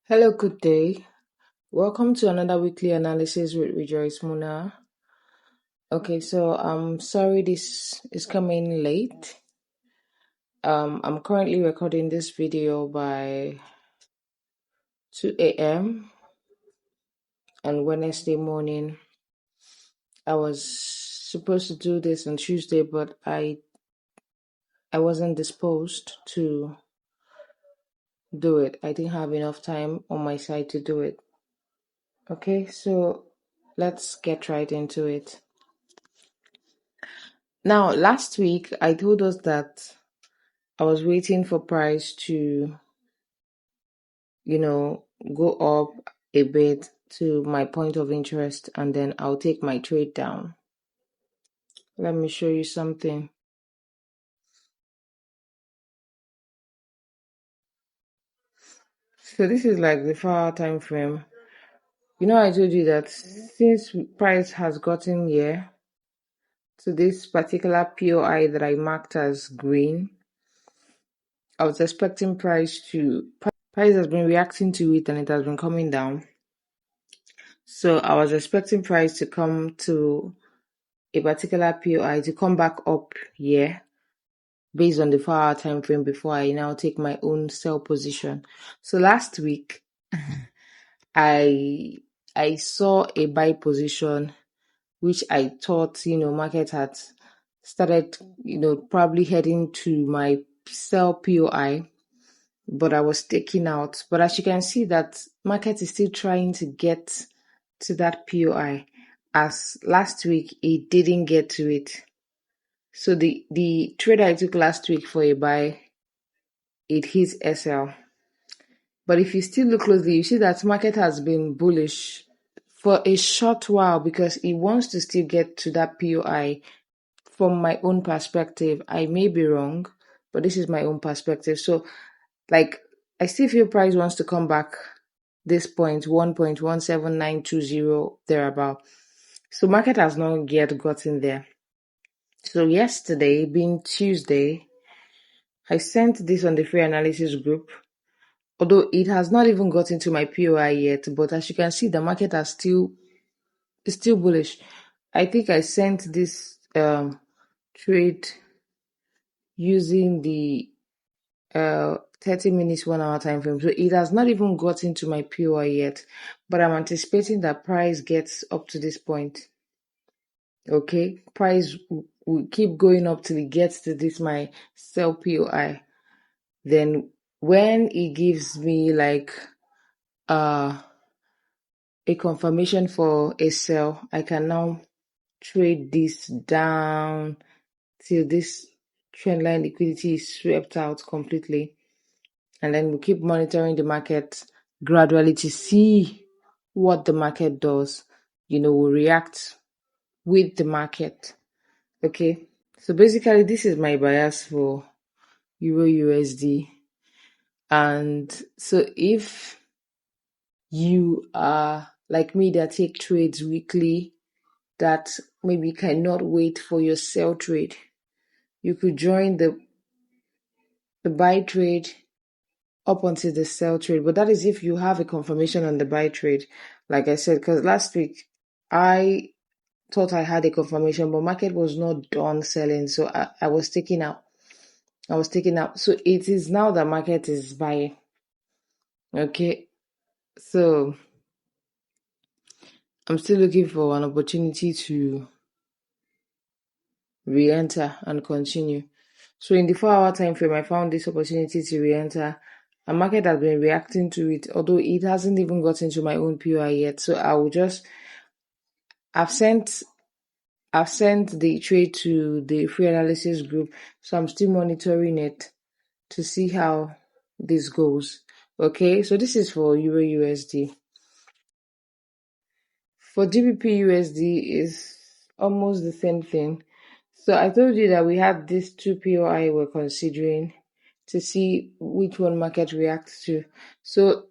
Hello, good day. Welcome to another weekly analysis with Rejoice Muna. Okay, so I'm sorry this is coming late. I'm currently recording this video by 2 a.m. on Wednesday morning. I was supposed to do this on Tuesday, but I wasn't disposed to do it. I didn't have enough time on my side to do it. Okay, so let's get right into it. Now, last week I told us that I was waiting for price to, go up a bit to my point of interest, and then I'll take my trade down. Let me show you something. So this is like the 4-hour time frame. I told you that since price has gotten here to this particular POI that I marked as green, I was expecting price has been reacting to it and it has been coming down. So I was expecting price to come to a particular POI to come back up here based on the 4-hour time frame before I now take my own sell position. So last week I saw a buy position which I thought market had started probably heading to my sell POI, but I was taking out. But as you can see, that market is still trying to get to that POI, as last week it didn't get to it. So the trade I took last week for a buy, it hits SL. But if you still look closely, you see that market has been bullish for a short while because it wants to still get to that POI. From my own perspective, I may be wrong, but this is my own perspective. So, I still feel price wants to come back this point, 1.17920 thereabout. So market has not yet gotten there. So yesterday, being Tuesday, I sent this on the free analysis group, although it has not even gotten to my POI yet, but as you can see, the market is still bullish. I think I sent this trade using the 30 minutes 1 hour time frame. So it has not even gotten to my POI yet, but I'm anticipating that price gets up to this point. Okay, price will keep going up till it gets to this my sell POI. Then when it gives me like a confirmation for a sell, I can now trade this down till this trendline liquidity is swept out completely. And then we keep monitoring the market gradually to see what the market does. We'll react with the market. Okay, so basically this is my bias for EURUSD. And so if you are like me that take trades weekly, that maybe cannot wait for your sell trade, you could join the buy trade up until the sell trade. But that is if you have a confirmation on the buy trade, like I said, because last week I thought I had a confirmation, but market was not done selling, so I was taking out. So it is now that market is buying. Okay, so I'm still looking for an opportunity to re-enter and continue. So in the 4-hour time frame, I found this opportunity to re-enter. The market has been reacting to it, although it hasn't even gotten to my own POI yet. So I've sent the trade to the free analysis group, so I'm still monitoring it to see how this goes. Okay, so this is for EURUSD. For GBPUSD is almost the same thing. So I told you that we had these two POI we're considering to see which one market reacts to. So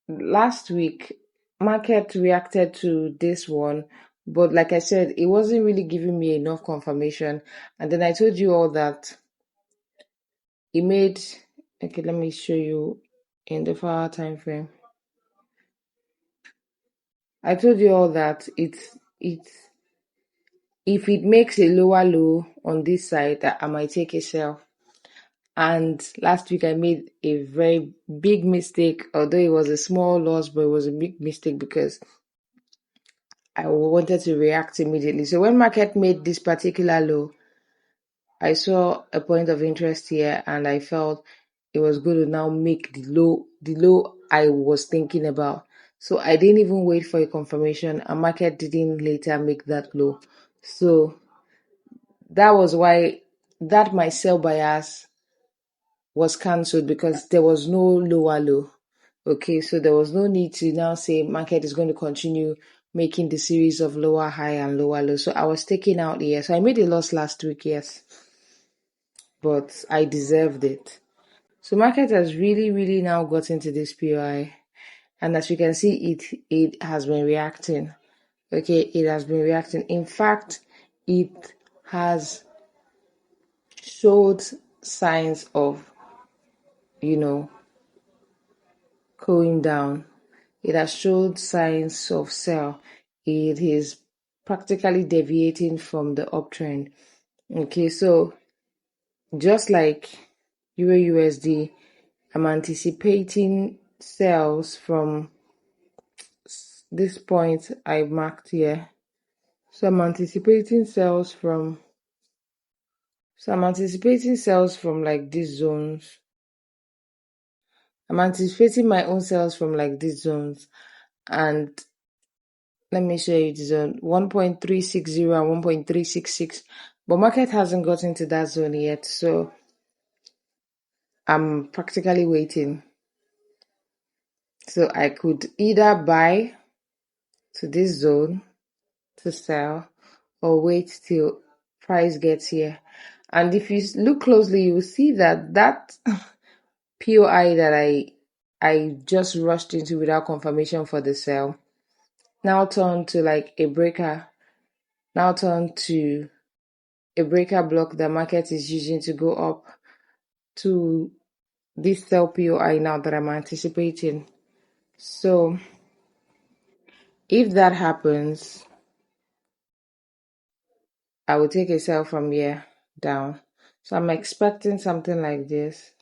last week, market reacted to this one, but like I said, it wasn't really giving me enough confirmation. And then I told you all that it made, okay, let me show you in the 4-hour time frame. I told you all that it's if it makes a lower low on this side, that I might take a sell. And last week I made a very big mistake, although it was a small loss, but it was a big mistake because I wanted to react immediately. So when market made this particular low, I saw a point of interest here and I felt it was good to now make the low I was thinking about. So I didn't even wait for a confirmation, and market didn't later make that low. So that was why that my sell bias was cancelled, because there was no lower low. Okay, so there was no need to now say market is going to continue making the series of lower high and lower low. So I was taken out here. So I made a loss last week, yes, but I deserved it. So market has really now got into this POI, and as you can see, it has been reacting. Okay, it has been reacting. In fact, it has showed signs of, going down. It has showed signs of sell. It is practically deviating from the uptrend. Okay, so just like Euro USD, I'm anticipating sells from this point I marked here. So I'm anticipating sales from like these zones. I'm anticipating my own sales from like these zones, and let me show you the zone 1.360 and 1.366, but market hasn't gotten to that zone yet, so I'm practically waiting. So I could either buy to this zone to sell or wait till price gets here. And if you look closely, you will see that POI that I just rushed into without confirmation for the sell now turned to like a breaker, now turned to a breaker block the market is using to go up to this sell POI now that I'm anticipating. So if that happens, I will take a sell from here down. So I'm expecting something like this.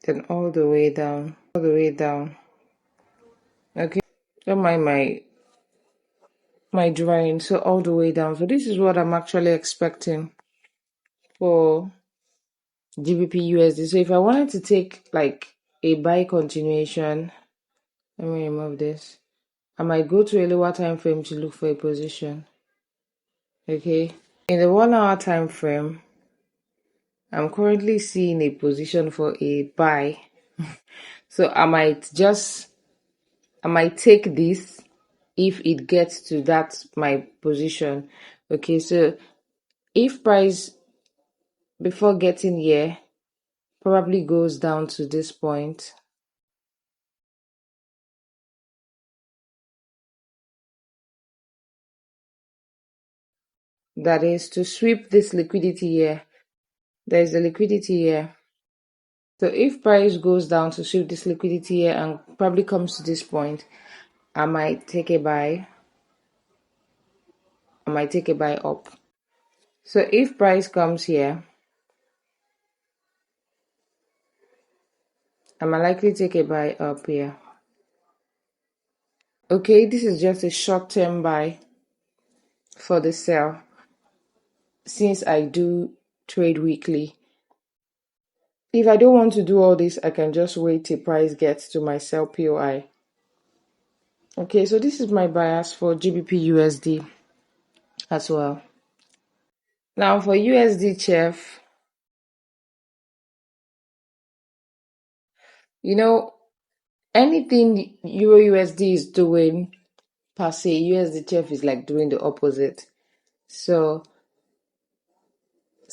Then all the way down. Okay, don't mind my drawing. So all the way down. So this is what I'm actually expecting for GBPUSD. So if I wanted to take like a buy continuation, let me remove this. I might go to a lower time frame to look for a position. Okay, in the 1 hour time frame, I'm currently seeing a position for a buy. So I might take this if it gets to that my position. Okay, so if price before getting here probably goes down to this point, that is to sweep this liquidity here. There is a liquidity here. So if price goes down to sweep this liquidity here and probably comes to this point, I might take a buy. I might take a buy up. So if price comes here, I might likely take a buy up here. Okay, this is just a short-term buy for the sell, since I do trade weekly. If I don't want to do all this, I can just wait till price gets to my sell POI. Okay, so this is my bias for GBPUSD as well. Now for USDCHF, anything EURUSD is doing per se, USDCHF is like doing the opposite. So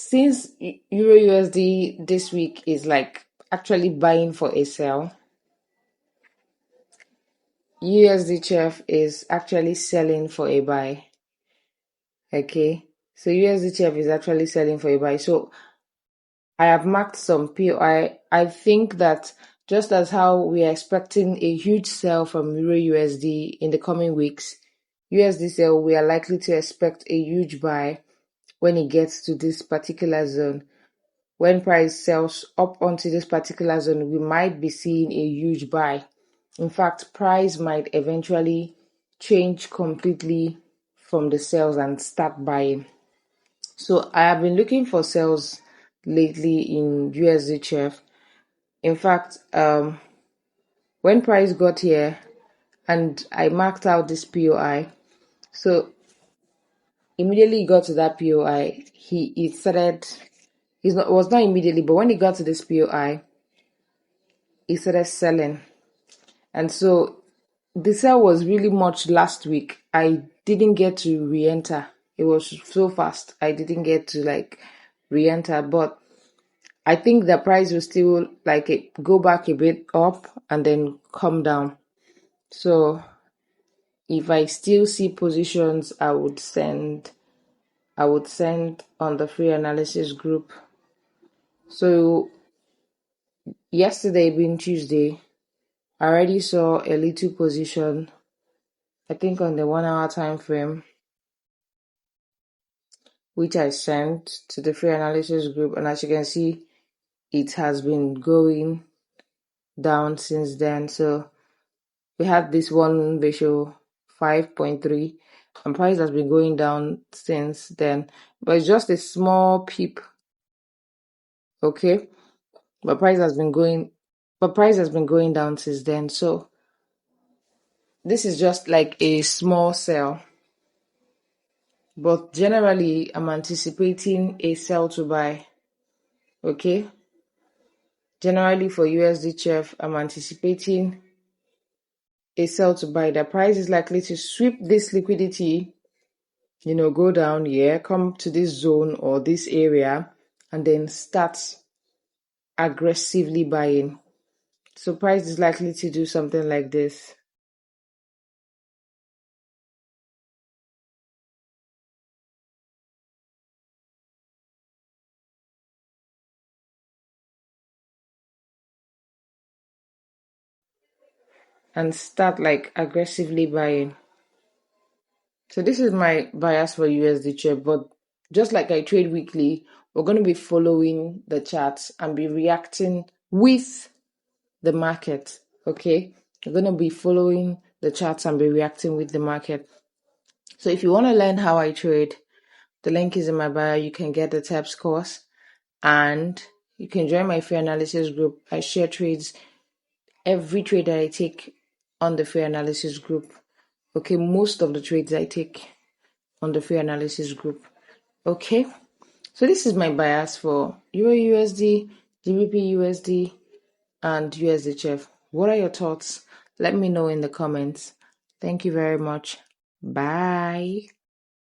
since Euro USD this week is like actually buying for a sell, USDCHF is actually selling for a buy. Okay, so USDCHF is actually selling for a buy. So I have marked some POI. I think that just as how we are expecting a huge sell from Euro USD in the coming weeks, USD sell, we are likely to expect a huge buy when it gets to this particular zone. When price sells up onto this particular zone, we might be seeing a huge buy. In fact, price might eventually change completely from the sales and start buying. So I have been looking for sales lately in USDCHF. In fact, when price got here and I marked out this POI, so immediately he got to that POI, he started. It was not immediately, but when he got to this POI, he started selling, and so the sell was really much last week. I didn't get to re-enter. It was so fast. I didn't get to re-enter, but I think the price will still go back a bit up and then come down. So if I still see positions, I would send on the free analysis group. So yesterday being Tuesday, I already saw a little position, I think on the 1 hour time frame, which I sent to the free analysis group, and as you can see, it has been going down since then. So we had this 1:5.3, and price has been going down since then, but it's just a small peep. Okay, but price has been going down since then. So this is just like a small sell, but generally I'm anticipating a sell to buy. Okay, generally for USDCHF, I'm anticipating a sell to buy. The price is likely to sweep this liquidity, go down here, come to this zone or this area, and then start aggressively buying. So price is likely to do something like this. And start aggressively buying. So this is my bias for USDCHF, but just like I trade weekly, we're going to be following the charts and be reacting with the market. Okay, we're going to be following the charts and be reacting with the market. So if you want to learn how I trade, the link is in my bio. You can get the TEPS course and you can join my free analysis group. I share trades, every trade that I take on the free analysis group. Okay, most of the trades I take on the free analysis group. Okay, so this is my bias for EURUSD, GBPUSD, and USDCHF. What are your thoughts? Let me know in the comments. Thank you very much. Bye.